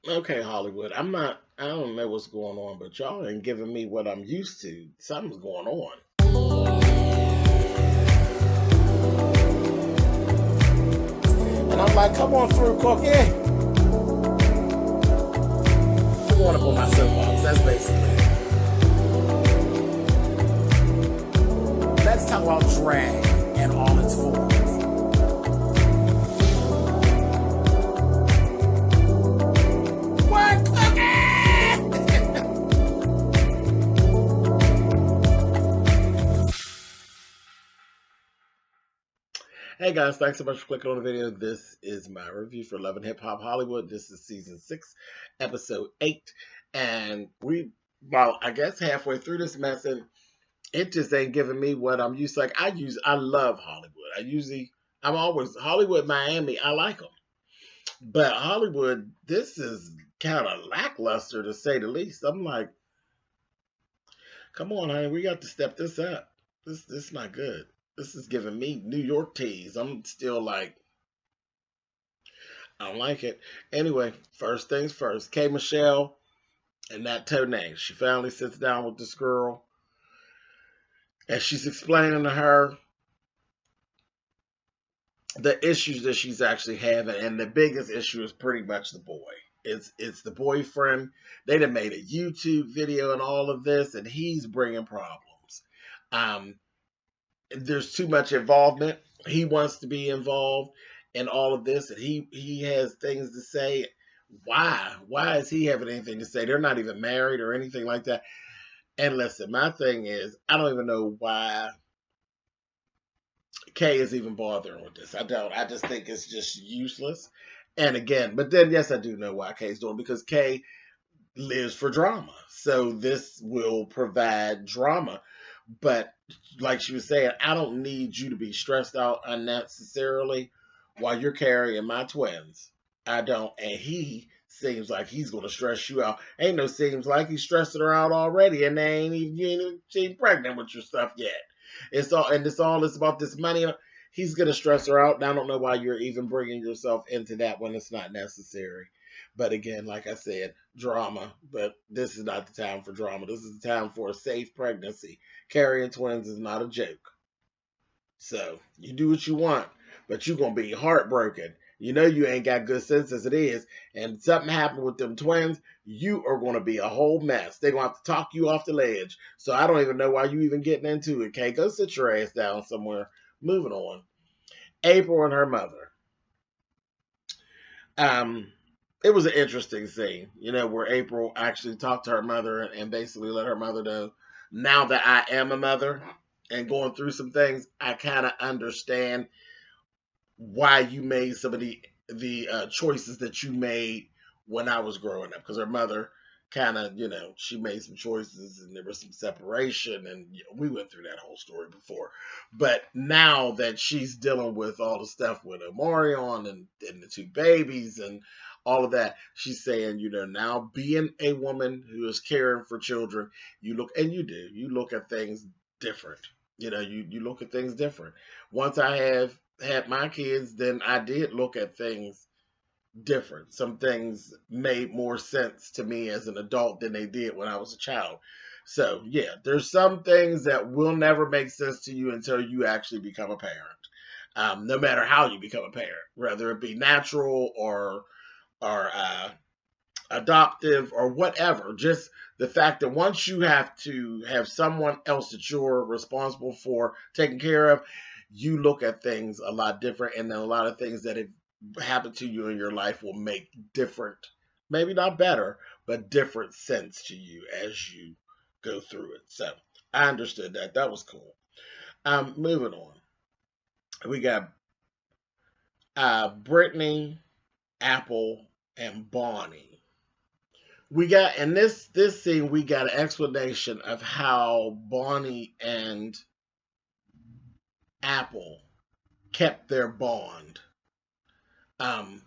Okay, Hollywood. I don't know what's going on, but y'all ain't giving me what I'm used to. Something's going on. And I'm like, come on through, Cookie. I'm going up on my soapbox. That's basically it. Let's talk about drag and all its forms. What, Cookie? Hey guys, thanks so much for clicking on the video. This is my review for Love and Hip Hop Hollywood. This is season 6, episode 8. And well, I guess halfway through this mess, and it just ain't giving me what I'm used to. Like, I love Hollywood. I'm always, Hollywood, Miami, I like them. But Hollywood, this is kind of lackluster to say the least. I'm like, come on, honey, we got to step this up. This is not good. This is giving me New York tease. I'm still like, I don't like it. Anyway, first things first. K Michelle and that toenail. She finally sits down with this girl, and she's explaining to her the issues that she's actually having, and the biggest issue is pretty much the boy. It's the boyfriend. They done made a YouTube video and all of this, and he's bringing problems. Um, there's too much involvement. He wants to be involved in all of this, and he has things to say. Why? Why is he having anything to say? They're not even married or anything like that. And listen, my thing is, I don't even know why Kay is even bothering with this. I don't. I just think it's just useless. And again, but then yes, I do know why Kay's doing it, because Kay lives for drama. So this will provide drama. But like she was saying, I don't need you to be stressed out unnecessarily while you're carrying my twins. I don't. And he seems like he's going to stress you out. Ain't no seems like he's stressing her out already, and they ain't even, she ain't pregnant with your stuff yet. It's about this money. He's going to stress her out. And I don't know why you're even bringing yourself into that when it's not necessary. But again, like I said, drama. But this is not the time for drama. This is the time for a safe pregnancy. Carrying twins is not a joke. So you do what you want, but you're going to be heartbroken. You know you ain't got good sense as it is, and something happened with them twins, you are going to be a whole mess. They're going to have to talk you off the ledge. So I don't even know why you even getting into it, okay? Go sit your ass down somewhere. Moving on. April and her mother. Um, it was an interesting scene, where April actually talked to her mother and basically let her mother know, now that I am a mother and going through some things, I kind of understand why you made some of the choices that you made when I was growing up. Because her mother kind of, she made some choices and there was some separation, and we went through that whole story before. But now that she's dealing with all the stuff with Omarion and the two babies and all of that, she's saying, now being a woman who is caring for children, you look at things different. You look at things different. Once I have had my kids, then I did look at things different. Some things made more sense to me as an adult than they did when I was a child. So, yeah, there's some things that will never make sense to you until you actually become a parent. No matter how you become a parent, whether it be natural or adoptive or whatever. Just the fact that once you have to have someone else that you're responsible for taking care of, you look at things a lot different, and then a lot of things that have happened to you in your life will make different, maybe not better, but different sense to you as you go through it. So I understood that. That was cool. Moving on. We got Brittany, Apple, and Bonnie. We got in this scene, we got an explanation of how Bonnie and Apple kept their bond. Um,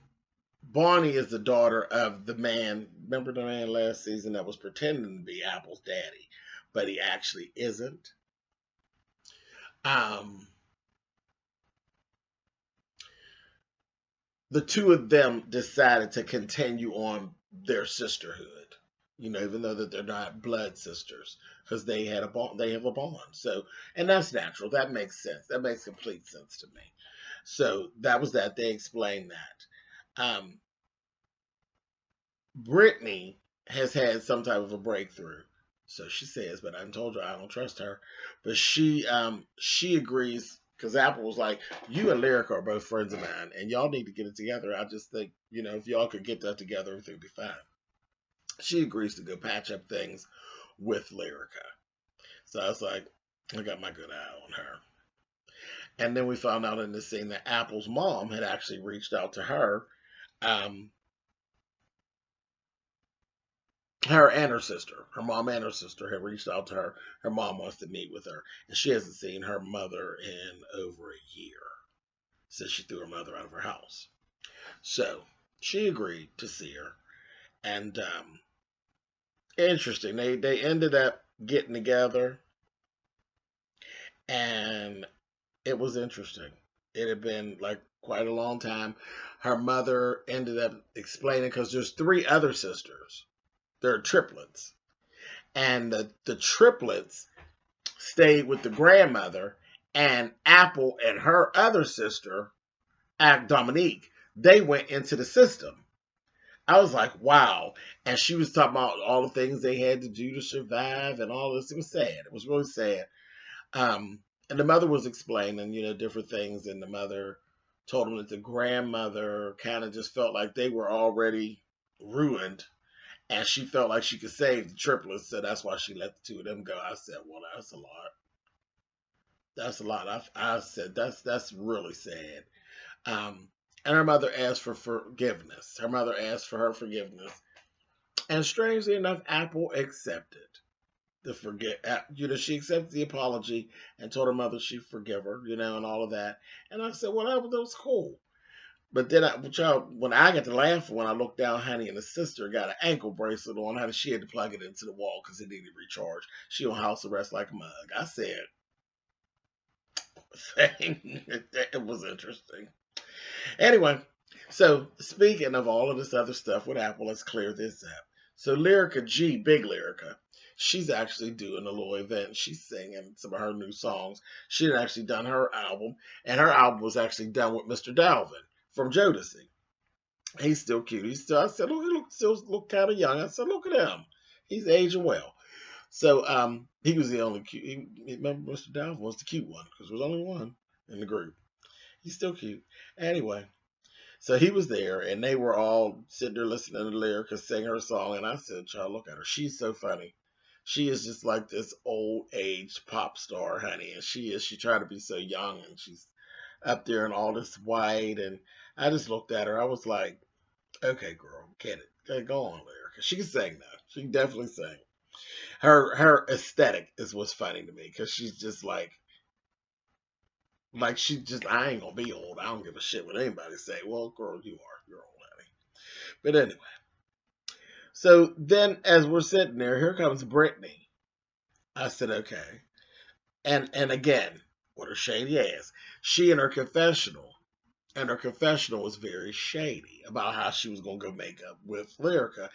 Bonnie is the daughter of the man. Remember the man last season that was pretending to be Apple's daddy, but he actually isn't. Um, the two of them decided to continue on their sisterhood. Even though that they're not blood sisters, because they had a bond, they have a bond. So, and that's natural. That makes sense. That makes complete sense to me. So that was that. They explained that. Brittany has had some type of a breakthrough. So she says, but I told her I don't trust her. But she agrees because Apple was like, you and Lyrica are both friends of mine, and y'all need to get it together. I just think, if y'all could get that together, everything would be fine. She agrees to go patch up things with Lyrica. So I was like, I got my good eye on her. And then we found out in this scene that Apple's mom had actually reached out to her. Her and her sister, her mom and her sister had reached out to her. Her mom wants to meet with her, and she hasn't seen her mother in over a year since she threw her mother out of her house. So she agreed to see her, and interesting. They ended up getting together, and it was interesting. It had been like quite a long time. Her mother ended up explaining because there's three other sisters. They're triplets. And the triplets stayed with the grandmother, and Apple and her other sister, Dominique, they went into the system. I was like, wow. And she was talking about all the things they had to do to survive and all this. It was sad. It was really sad. And the mother was explaining, different things. And the mother told them that the grandmother kind of just felt like they were already ruined. And she felt like she could save the triplets. So that's why she let the two of them go. I said, well, that's a lot. That's a lot. I said, that's really sad. And her mother asked for forgiveness. Her mother asked for her forgiveness. And strangely enough, Apple accepted the she accepted the apology and told her mother she'd forgive her, and all of that. And I said, well, that was cool. But then, when I got to laugh, when I looked down, Honey and the sister got an ankle bracelet on. How she had to plug it into the wall because it needed recharge. She on house arrest like a mug. I said, it was interesting. Anyway, so speaking of all of this other stuff with Apple, let's clear this up. So Lyrica G, Big Lyrica, she's actually doing a little event. She's singing some of her new songs. She had actually done her album, and her album was actually done with Mr. Dalvin from Jodeci. He's still cute. I said, he still look kind of young. I said, look at him. He's aging well. So he was the only cute. Remember, Mr. Dalvin was the cute one because there was only one in the group. He's still cute. Anyway, so he was there, and they were all sitting there listening to Lyrica sing her song. And I said, child, look at her. She's so funny. She is just like this old age pop star, honey. And she tried to be so young, and she's up there in all this white. And I just looked at her. I was like, okay, girl, get it. Okay, go on, Lyrica. She can sing, though. She can definitely sing. Her aesthetic is what's funny to me, because she's just like she just, I ain't gonna be old. I don't give a shit what anybody say. Well, girl, you are. You're old, honey. But anyway. So then as we're sitting there, here comes Brittany. I said, okay. And again, with her shady ass, she in her confessional. And her confessional was very shady about how she was going to go make up with Lyrica.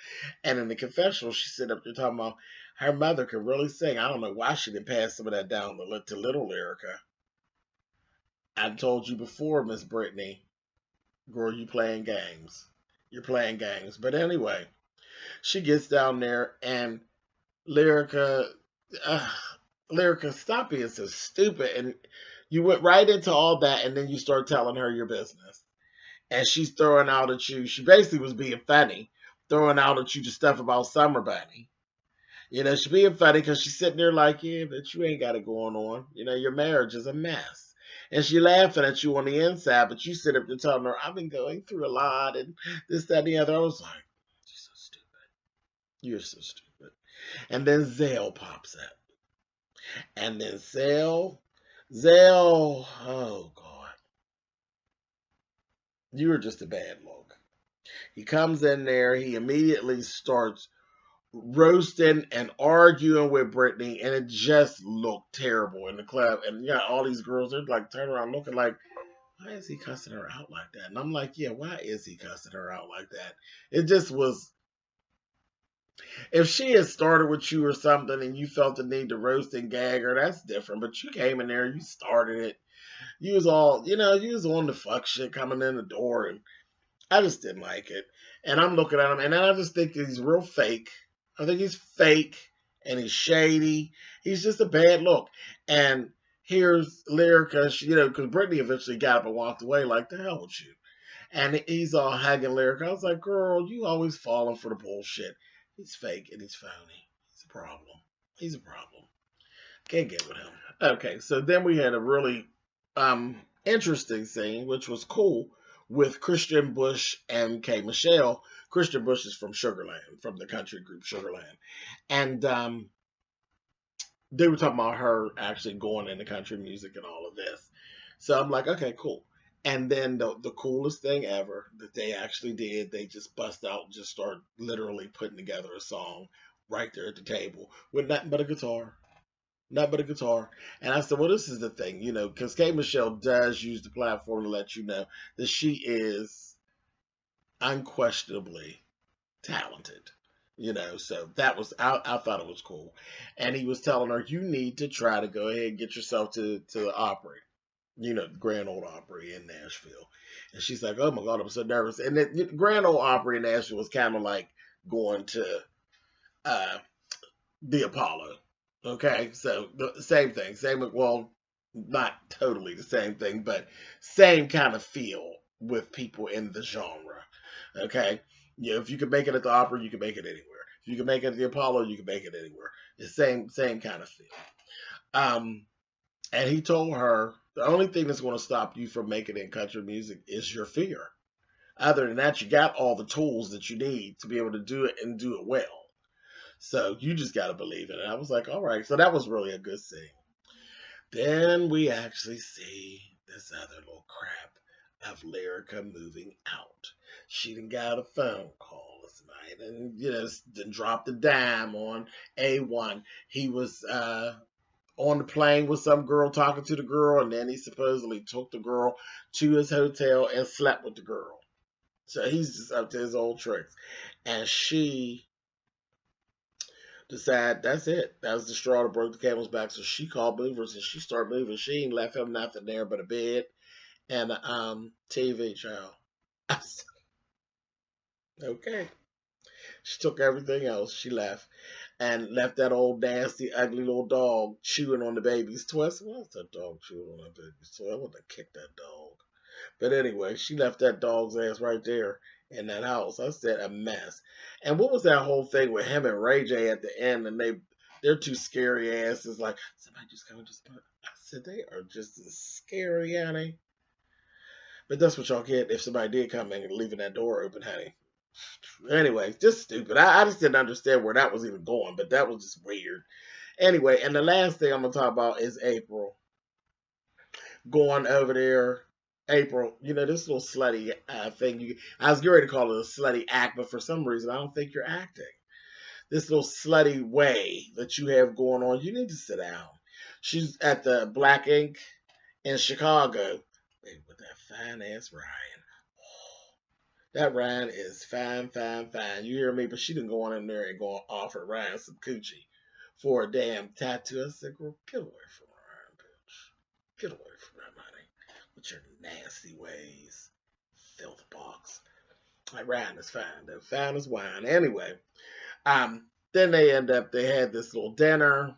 And in the confessional, she said up there talking about her mother could really sing. I don't know why she didn't pass some of that down to little Lyrica. I told you before, Miss Brittany, girl, you playing games. You're playing games. But anyway, she gets down there and Lyrica, stop being so stupid. And you went right into all that, and then you start telling her your business. And she's throwing out at you. She basically was being funny, throwing out at you the stuff about Summer Bunny. She's being funny because she's sitting there like, yeah, but you ain't got it going on. Your marriage is a mess. And she laughing at you on the inside, but you sit up there telling her, I've been going through a lot and this, that, and the other. I was like, you're so stupid. You're so stupid. And then Zell pops up. And then Zell, oh God. You were just a bad look. He comes in there, he immediately starts roasting and arguing with Brittany, and it just looked terrible in the club. And all these girls, they're like turning around looking like, why is he cussing her out like that? And I'm like, yeah, why is he cussing her out like that? It just was If she had started with you or something and you felt the need to roast and gag her, that's different. But you came in there, you started it. You was all, you was on the fuck shit coming in the door, and I just didn't like it. And I'm looking at him, and then I just think he's real fake. I think he's fake, and he's shady. He's just a bad look. And here's Lyrica, because Brittany eventually got up and walked away, like, the hell with you. And he's all hugging Lyrica. I was like, girl, you always falling for the bullshit. He's fake and he's phony. He's a problem. He's a problem. Can't get with him. Okay, so then we had a really interesting scene, which was cool, with Christian Bush and K. Michelle. Christian Bush is from Sugarland, from the country group Sugarland. And they were talking about her actually going into country music and all of this. So I'm like, okay, cool. And then the coolest thing ever that they actually did, they just bust out and just start literally putting together a song right there at the table with nothing but a guitar. Nothing but a guitar. And I said, well, this is the thing, because K. Michelle does use the platform to let you know that she is unquestionably talented. So that was, I thought it was cool. And he was telling her, you need to try to go ahead and get yourself to the Opry, Grand Ole Opry in Nashville. And she's like, oh my God, I'm so nervous. And the Grand Ole Opry in Nashville was kind of like going to the Apollo. Okay, so the same thing. Well, not totally the same thing, but same kind of feel with people in the genre. Okay, if you can make it at the Opera, you can make it anywhere. If you can make it at the Apollo, you can make it anywhere. It's same kind of feel. And he told her the only thing that's going to stop you from making it in country music is your fear. Other than that, you got all the tools that you need to be able to do it and do it well. So you just got to believe it. And I was like, all right. So that was really a good scene. Then we actually see this other little crap of Lyrica moving out. She done got a phone call this night and, then dropped a dime on A1. He was on the plane with some girl talking to the girl, and then he supposedly took the girl to his hotel and slept with the girl. So he's just up to his old tricks. And she decided that's it. That was the straw that broke the camel's back. So she called movers and she started moving. She ain't left him nothing there but a bed and a TV, child. Okay. She took everything else. She left. And left that old nasty, ugly little dog chewing on the baby's toy. I said, what's that dog chewing on that baby's toy? I want to kick that dog. But anyway, she left that dog's ass right there in that house. I said, a mess. And what was that whole thing with him and Ray J at the end? And they're two scary asses. Like, somebody just come and just put. I said, they are just as scary, honey. But that's what y'all get if somebody did come in and leaving that door open, honey. Anyway, just stupid. I just didn't understand where that was even going, but that was just weird. Anyway, and the last thing I'm going to talk about is April. Going over there. April, this little slutty thing. I was getting ready to call it a slutty act, but for some reason, I don't think you're acting. This little slutty way that you have going on, you need to sit down. She's at the Black Ink in Chicago. Baby, with that fine-ass Ryan. That Ryan is fine, fine, fine. You hear me? But she didn't go on in there and go offer Ryan some coochie for a damn tattoo. I said, girl, get away from Ryan, bitch. Get away from him, honey. With your nasty ways. Filth box. Like, Ryan is fine, though. Fine as wine. Anyway, then they had this little dinner.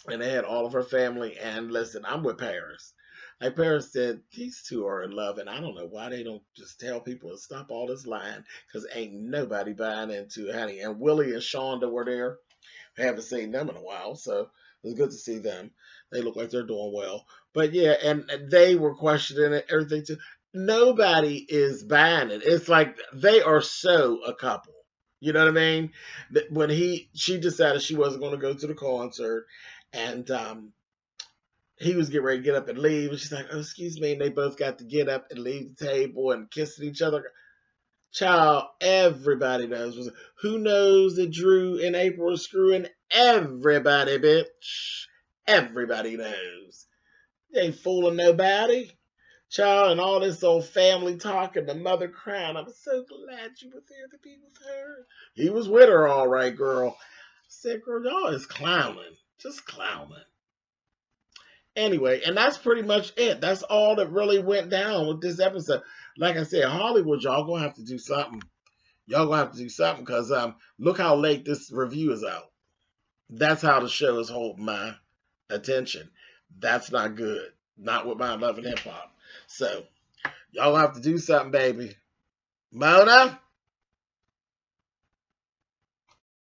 And they had all of her family. And listen, I'm with Paris. Like Paris said, these two are in love, and I don't know why they don't just tell people to stop all this lying, because ain't nobody buying into it, honey. And Willie and Shonda were there. I haven't seen them in a while, so it was good to see them. They look like they're doing well. But yeah, and they were questioning it, everything too. Nobody is buying it. It's like they are so a couple. You know what I mean? When she decided she wasn't going to go to the concert, and he was getting ready to get up and leave. And she's like, oh, excuse me. And they both got to get up and leave the table and kissing each other. Child, everybody knows. Who knows that Drew and April are screwing? Everybody, bitch. Everybody knows. They ain't fooling nobody. Child, and all this old family talk and the mother crying. I'm so glad you were there to be with her. He was with her, all right, girl. I said, girl, y'all is clowning. Just clowning. Anyway, and that's pretty much it. That's all that really went down with this episode. Like I said, Hollywood, y'all gonna have to do something. Y'all gonna have to do something because look how late this review is out. That's how the show is holding my attention. That's not good. Not with my love and hip hop. So y'all have to do something, baby. Mona?